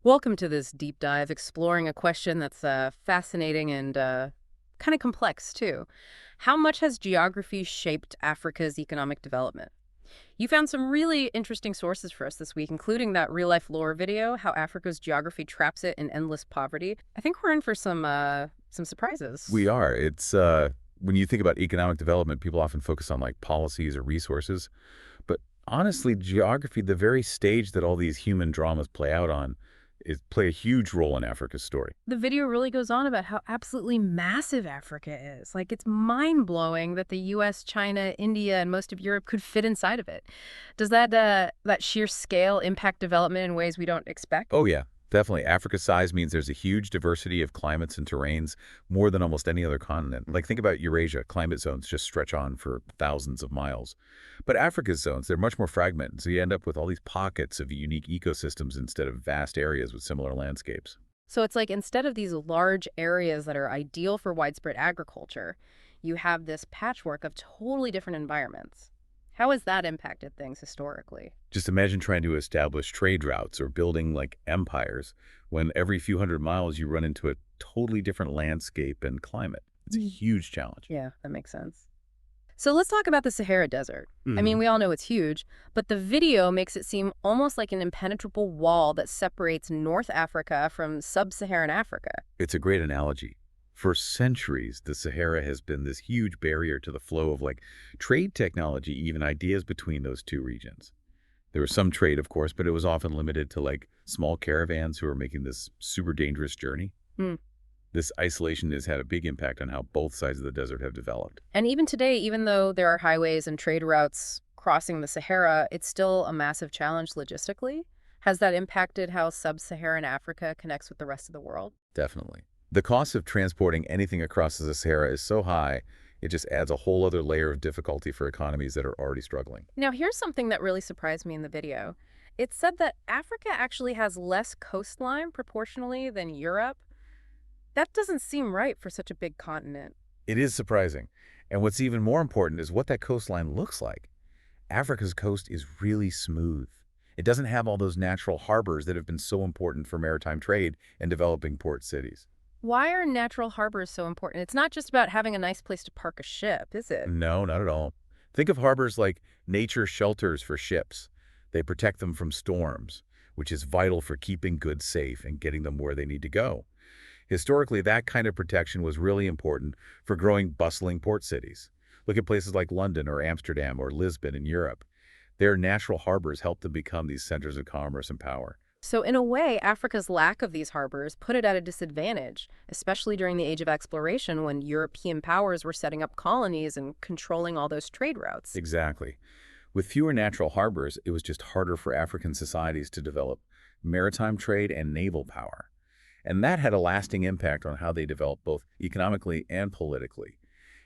Welcome to this deep dive exploring a question that's fascinating and kind of complex, too. How much has geography shaped Africa's economic development? You found some really interesting sources for us this week, including that real life lore video, How Africa's Geography Traps It in Endless Poverty. I think we're in for some We surprises. are. When you think about economic development, people often focus on like policies or resources. But honestly, geography, the very stage that all these human dramas play out on, play a huge role in Africa's story. The video really goes on about how absolutely massive Africa is. Like, it's mind-blowing that the US, China, India, and most of Europe could fit inside of it. Does that sheer scale impact development in ways we don't expect? Oh yeah, definitely. Africa's size means there's a huge diversity of climates and terrains, more than almost any other continent. Like think about Eurasia, climate zones just stretch on for thousands of miles. But Africa's zones, they're much more fragmented, so you end up with all these pockets of unique ecosystems instead of vast areas with similar landscapes. So it's like instead of these large areas that are ideal for widespread agriculture, you have this patchwork of totally different environments. How has that impacted things historically? Just imagine trying to establish trade routes or building like empires when every few hundred miles you run into a totally different landscape and climate. It's a Mm. huge challenge. Yeah, that makes sense. So let's talk about the Sahara Desert. I mean, Hmm. we all know it's huge, but the video makes it seem almost like an impenetrable wall that separates North Africa from sub-Saharan Africa. It's a great analogy. For centuries, the Sahara has been this huge barrier to the flow of like trade technology, even ideas between those two regions. There was some trade, of course, but it was often limited to like small caravans who were making this super dangerous journey. Hmm. This isolation has had a big impact on how both sides of the desert have developed. And even today, even though there are highways and trade routes crossing the Sahara, it's still a massive challenge logistically. Has that impacted how sub-Saharan Africa connects with the rest of the world? Definitely. The cost of transporting anything across the Sahara is so high, it just adds a whole other layer of difficulty for economies that are already struggling. Now, here's something that really surprised me in the video. It said that Africa actually has less coastline proportionally than Europe. That doesn't seem right for such a big continent. It is surprising. And what's even more important is what that coastline looks like. Africa's coast is really smooth. It doesn't have all those natural harbors that have been so important for maritime trade and developing port cities. Why are natural harbors so important? It's not just about having a nice place to park a ship, is it? No, not at all. Think of harbors like nature shelters for ships. They protect them from storms, which is vital for keeping goods safe and getting them where they need to go. Historically, that kind of protection was really important for growing bustling port cities. Look at places like London or Amsterdam or Lisbon in Europe. Their natural harbors helped them become these centers of commerce and power. So, in a way, Africa's lack of these harbors put it at a disadvantage, especially during the Age of Exploration when European powers were setting up colonies and controlling all those trade routes. Exactly. With fewer natural harbors, it was just harder for African societies to develop maritime trade and naval power. And that had a lasting impact on how they developed both economically and politically.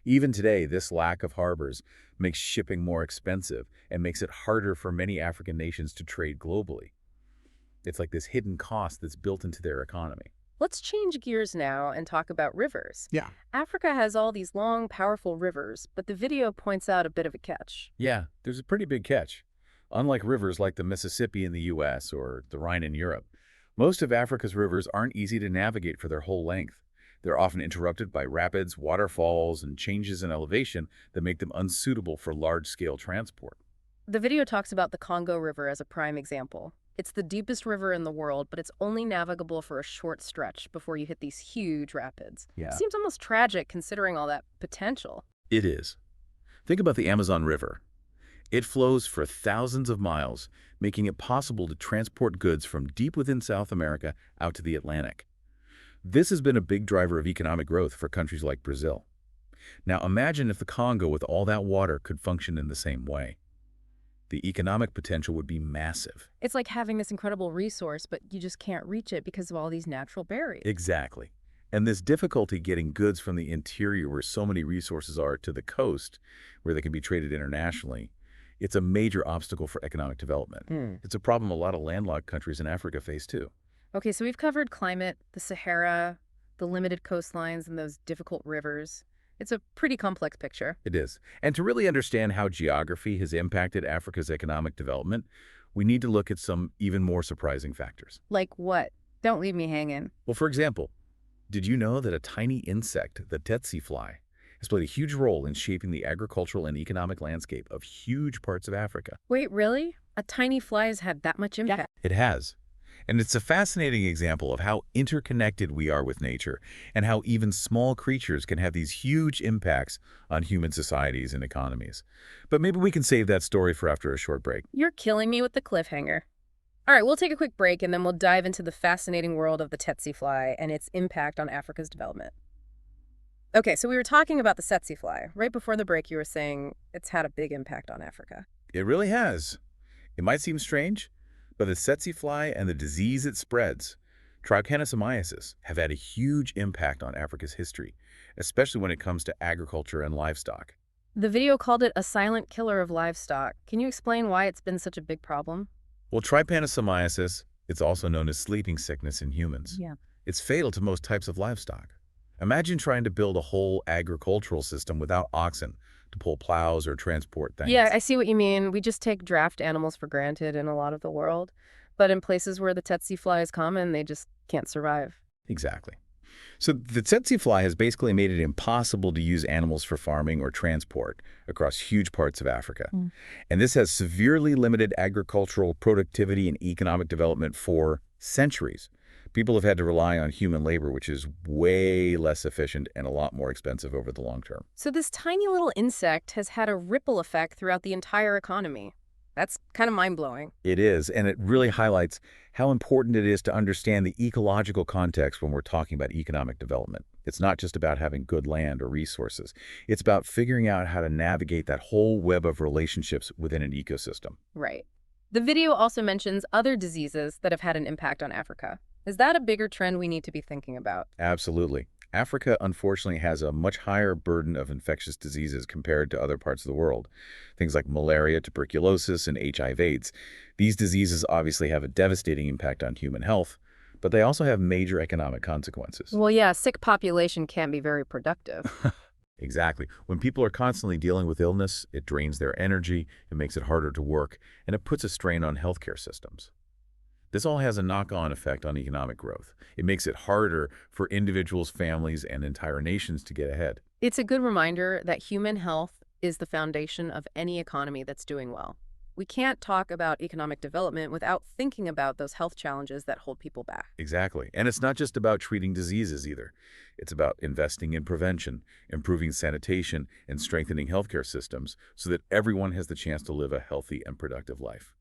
Even today, this lack of harbors makes shipping more expensive and makes it harder for many African nations to trade globally. It's like this hidden cost that's built into their economy. Let's change gears now and talk about rivers. Yeah. Africa has all these long, powerful rivers, but the video points out a bit of a catch. Yeah, there's a pretty big catch. Unlike rivers like the Mississippi in the US or the Rhine in Europe, most of Africa's rivers aren't easy to navigate for their whole length. They're often interrupted by rapids, waterfalls, and changes in elevation that make them unsuitable for large-scale transport. The video talks about the Congo River as a prime example. It's the deepest river in the world, but it's only navigable for a short stretch before you hit these huge rapids. Yeah. Seems almost tragic considering all that potential. It is. Think about the Amazon River. It flows for thousands of miles, making it possible to transport goods from deep within South America out to the Atlantic. This has been a big driver of economic growth for countries like Brazil. Now imagine if the Congo with all that water could function in the same way. The economic potential would be massive. It's like having this incredible resource, but you just can't reach it because of all these natural barriers. Exactly. And this difficulty getting goods from the interior where so many resources are to the coast, where they can be traded internationally, it's a major obstacle for economic development. Hmm. It's a problem a lot of landlocked countries in Africa face too. Okay, so we've covered climate, the Sahara, the limited coastlines, and those difficult rivers. It's a pretty complex picture. It is. And to really understand how geography has impacted Africa's economic development, we need to look at some even more surprising factors. Like what? Don't leave me hanging. Well, for example, did you know that a tiny insect, the tsetse fly, has played a huge role in shaping the agricultural and economic landscape of huge parts of Africa? Wait, really? A tiny fly has had that much impact? It has. And it's a fascinating example of how interconnected we are with nature and how even small creatures can have these huge impacts on human societies and economies. But maybe we can save that story for after a short break. You're killing me with the cliffhanger. All right, we'll take a quick break and then we'll dive into the fascinating world of the tsetse fly and its impact on Africa's development. Okay, so we were talking about the tsetse fly. Right before the break, you were saying it's had a big impact on Africa. It really has. It might seem strange, but the tsetse fly and the disease it spreads, trypanosomiasis, have had a huge impact on Africa's history, especially when it comes to agriculture and livestock. The video called it a silent killer of livestock. Can you explain why it's been such a big problem? Well, trypanosomiasis, it's also known as sleeping sickness in humans. Yeah. It's fatal to most types of livestock. Imagine trying to build a whole agricultural system without oxen to pull plows or transport things. Yeah, I see what you mean. We just take draft animals for granted in a lot of the world. But in places where the tsetse fly is common, they just can't survive. Exactly. So the tsetse fly has basically made it impossible to use animals for farming or transport across huge parts of Africa. And this has severely limited agricultural productivity and economic development for centuries. People have had to rely on human labor, which is way less efficient and a lot more expensive over the long term. So this tiny little insect has had a ripple effect throughout the entire economy. That's kind of mind-blowing. It is, and it really highlights how important it is to understand the ecological context when we're talking about economic development. It's not just about having good land or resources. It's about figuring out how to navigate that whole web of relationships within an ecosystem. Right. The video also mentions other diseases that have had an impact on Africa. Is that a bigger trend we need to be thinking about? Absolutely. Africa, unfortunately, has a much higher burden of infectious diseases compared to other parts of the world. Things like malaria, tuberculosis, and HIV/AIDS. These diseases obviously have a devastating impact on human health, but they also have major economic consequences. Well, yeah, a sick population can be very productive. Exactly. When people are constantly dealing with illness, it drains their energy, it makes it harder to work, and it puts a strain on healthcare systems. This all has a knock-on effect on economic growth. It makes it harder for individuals, families, and entire nations to get ahead. It's a good reminder that human health is the foundation of any economy that's doing well. We can't talk about economic development without thinking about those health challenges that hold people back. Exactly. And it's not just about treating diseases either. It's about investing in prevention, improving sanitation, and strengthening healthcare systems so that everyone has the chance to live a healthy and productive life.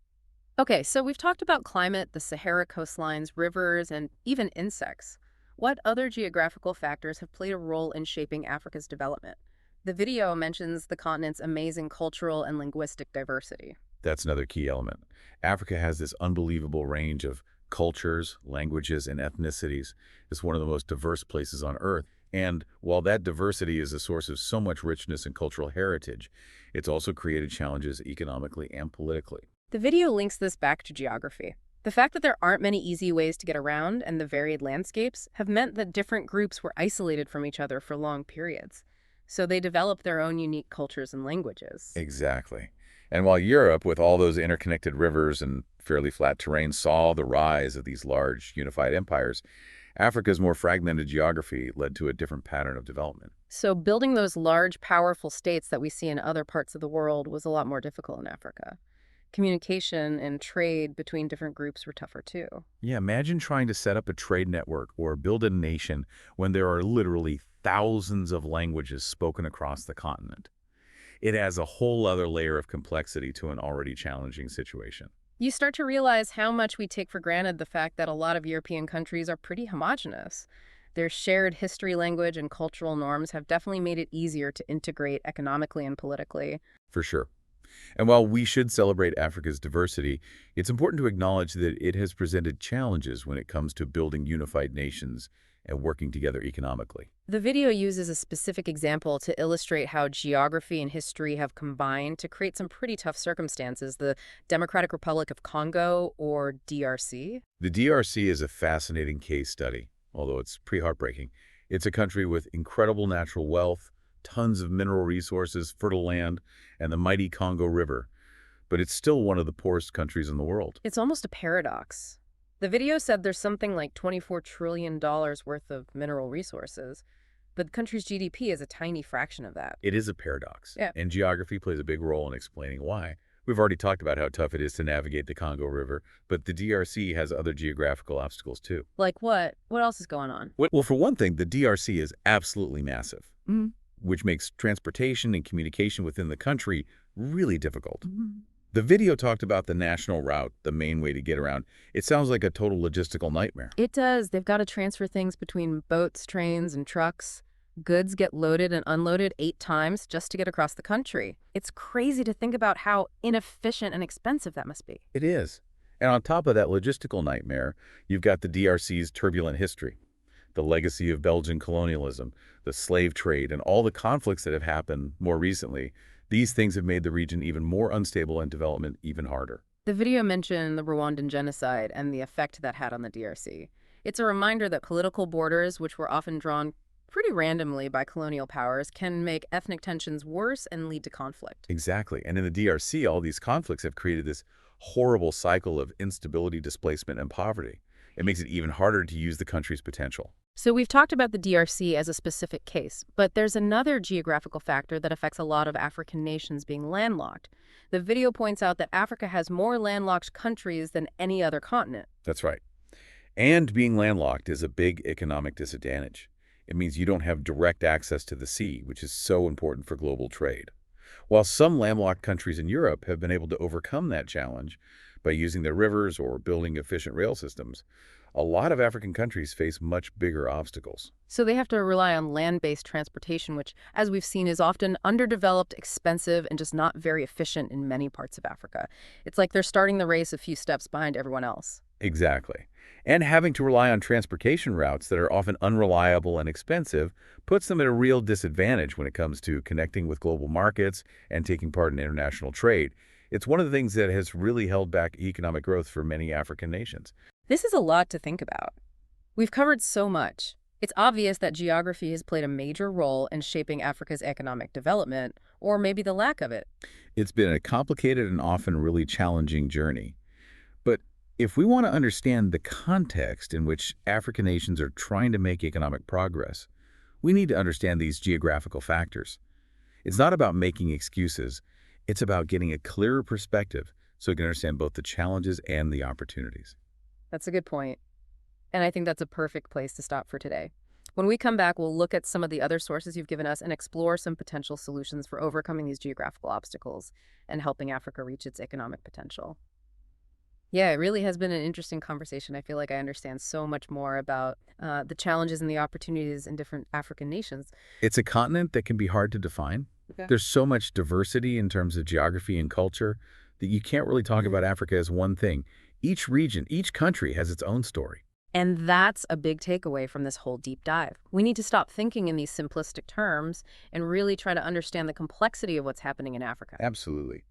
Okay, so we've talked about climate, the Sahara coastlines, rivers, and even insects. What other geographical factors have played a role in shaping Africa's development? The video mentions the continent's amazing cultural and linguistic diversity. That's another key element. Africa has this unbelievable range of cultures, languages, and ethnicities. It's one of the most diverse places on Earth. And while that diversity is a source of so much richness and cultural heritage, it's also created challenges economically and politically. The video links this back to geography. The fact that there aren't many easy ways to get around and the varied landscapes have meant that different groups were isolated from each other for long periods. So they developed their own unique cultures and languages. Exactly. And while Europe, with all those interconnected rivers and fairly flat terrain, saw the rise of these large unified empires, Africa's more fragmented geography led to a different pattern of development. So building those large, powerful states that we see in other parts of the world was a lot more difficult in Africa. Communication and trade between different groups were tougher too. Yeah, imagine trying to set up a trade network or build a nation when there are literally thousands of languages spoken across the continent. It adds a whole other layer of complexity to an already challenging situation. You start to realize how much we take for granted the fact that a lot of European countries are pretty homogenous. Their shared history, language, and cultural norms have definitely made it easier to integrate economically and politically. For sure. And while we should celebrate Africa's diversity, it's important to acknowledge that it has presented challenges when it comes to building unified nations and working together economically. The video uses a specific example to illustrate how geography and history have combined to create some pretty tough circumstances, the Democratic Republic of Congo, or DRC. The DRC is a fascinating case study, although it's pretty heartbreaking. It's a country with incredible natural wealth, tons of mineral resources, fertile land, and the mighty Congo River. But it's still one of the poorest countries in the world. It's almost a paradox. The video said there's something like $24 trillion worth of mineral resources, but the country's GDP is a tiny fraction of that. It is a paradox, Yeah. and geography plays a big role in explaining why. We've already talked about how tough it is to navigate the Congo River, but the DRC has other geographical obstacles too. Like what? What else is going on? Well, for one thing, the DRC is absolutely massive, Mm-hmm. which makes transportation and communication within the country really difficult. The video talked about the national route, the main way to get around. It sounds like a total logistical nightmare. It does. They've got to transfer things between boats, trains, and trucks. Goods get loaded and unloaded 8 times just to get across the country. It's crazy to think about how inefficient and expensive that must be. It is. And on top of that logistical nightmare, you've got the DRC's turbulent history, the legacy of Belgian colonialism, the slave trade, and all the conflicts that have happened more recently. These things have made the region even more unstable and development even harder. The video mentioned the Rwandan genocide and the effect that had on the DRC. It's a reminder that political borders, which were often drawn pretty randomly by colonial powers, can make ethnic tensions worse and lead to conflict. Exactly. And in the DRC, all these conflicts have created this horrible cycle of instability, displacement, and poverty. It makes it even harder to use the country's potential. So we've talked about the DRC as a specific case, but there's another geographical factor that affects a lot of African nations being landlocked. The video points out that Africa has more landlocked countries than any other continent. That's right. And being landlocked is a big economic disadvantage. It means you don't have direct access to the sea, which is so important for global trade. While some landlocked countries in Europe have been able to overcome that challenge by using their rivers or building efficient rail systems, a lot of African countries face much bigger obstacles. So they have to rely on land-based transportation, which, as we've seen, is often underdeveloped, expensive, and just not very efficient in many parts of Africa. It's like they're starting the race a few steps behind everyone else. Exactly. And having to rely on transportation routes that are often unreliable and expensive puts them at a real disadvantage when it comes to connecting with global markets and taking part in international trade. It's one of the things that has really held back economic growth for many African nations. This is a lot to think about. We've covered so much. It's obvious that geography has played a major role in shaping Africa's economic development, or maybe the lack of it. It's been a complicated and often really challenging journey. But if we want to understand the context in which African nations are trying to make economic progress, we need to understand these geographical factors. It's not about making excuses. It's about getting a clearer perspective so we can understand both the challenges and the opportunities. That's a good point. And I think that's a perfect place to stop for today. When we come back, we'll look at some of the other sources you've given us and explore some potential solutions for overcoming these geographical obstacles and helping Africa reach its economic potential. Yeah, it really has been an interesting conversation. I feel like I understand so much more about the challenges and the opportunities in different African nations. It's a continent that can be hard to define. Okay. There's so much diversity in terms of geography and culture that you can't really talk about Africa as one thing. Each region, each country has its own story. And that's a big takeaway from this whole deep dive. We need to stop thinking in these simplistic terms and really try to understand the complexity of what's happening in Africa. Absolutely.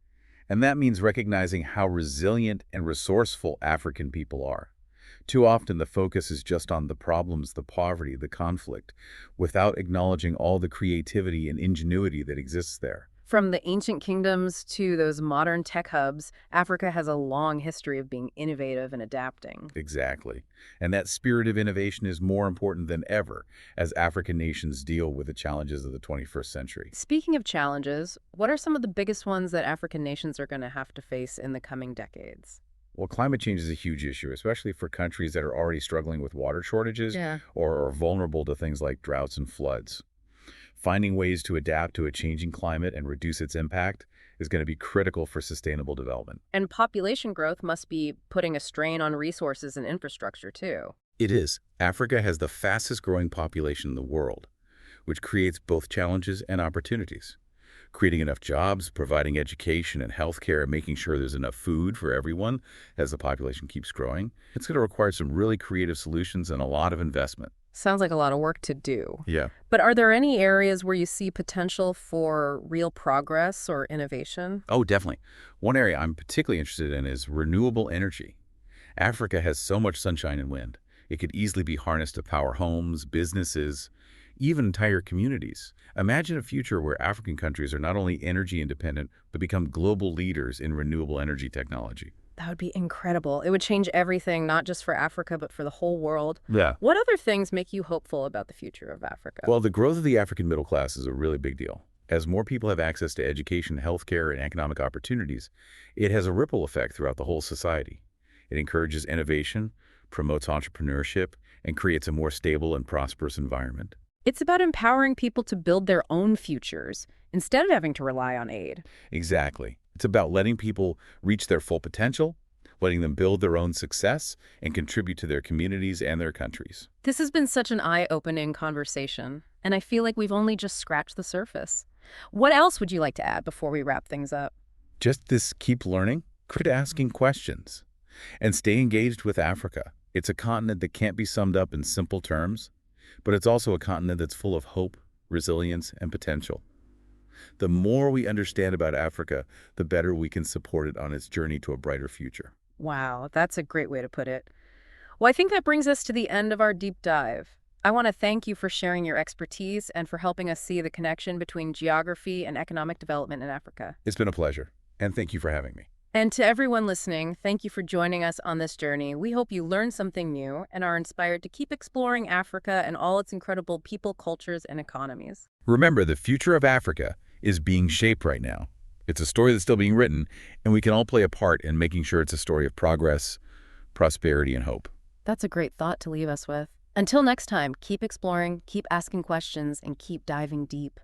And that means recognizing how resilient and resourceful African people are. Too often the focus is just on the problems, the poverty, the conflict, without acknowledging all the creativity and ingenuity that exists there. From the ancient kingdoms to those modern tech hubs, Africa has a long history of being innovative and adapting. Exactly. And that spirit of innovation is more important than ever as African nations deal with the challenges of the 21st century. Speaking of challenges, what are some of the biggest ones that African nations are going to have to face in the coming decades? Well, climate change is a huge issue, especially for countries that are already struggling with water shortages Yeah. or are vulnerable to things like droughts and floods. Finding ways to adapt to a changing climate and reduce its impact is going to be critical for sustainable development. And population growth must be putting a strain on resources and infrastructure, too. It is. Africa has the fastest growing population in the world, which creates both challenges and opportunities. Creating enough jobs, providing education and healthcare, and making sure there's enough food for everyone as the population keeps growing. It's going to require some really creative solutions and a lot of investment. Sounds like a lot of work to do. Yeah. But are there any areas where you see potential for real progress or innovation? Oh, definitely. One area I'm particularly interested in is renewable energy. Africa has so much sunshine and wind. It could easily be harnessed to power homes, businesses, even entire communities. Imagine a future where African countries are not only energy independent, but become global leaders in renewable energy technology. That would be incredible. It would change everything, not just for Africa, but for the whole world. Yeah. What other things make you hopeful about the future of Africa? Well, the growth of the African middle class is a really big deal. As more people have access to education, healthcare, and economic opportunities, it has a ripple effect throughout the whole society. It encourages innovation, promotes entrepreneurship, and creates a more stable and prosperous environment. It's about empowering people to build their own futures instead of having to rely on aid. Exactly. It's about letting people reach their full potential, letting them build their own success, and contribute to their communities and their countries. This has been such an eye-opening conversation, and I feel like we've only just scratched the surface. What else would you like to add before we wrap things up? Just this keep learning, quit asking questions, and stay engaged with Africa. It's a continent that can't be summed up in simple terms, but it's also a continent that's full of hope, resilience, and potential. The more we understand about Africa, the better we can support it on its journey to a brighter future. Wow, that's a great way to put it. Well, I think that brings us to the end of our deep dive. I want to thank you for sharing your expertise and for helping us see the connection between geography and economic development in Africa. It's been a pleasure, and thank you for having me. And to everyone listening, thank you for joining us on this journey. We hope you learned something new and are inspired to keep exploring Africa and all its incredible people, cultures, and economies. Remember, the future of Africa is being shaped right now. It's a story that's still being written, and we can all play a part in making sure it's a story of progress, prosperity, and hope. That's a great thought to leave us with. Until next time, keep exploring, keep asking questions, and keep diving deep.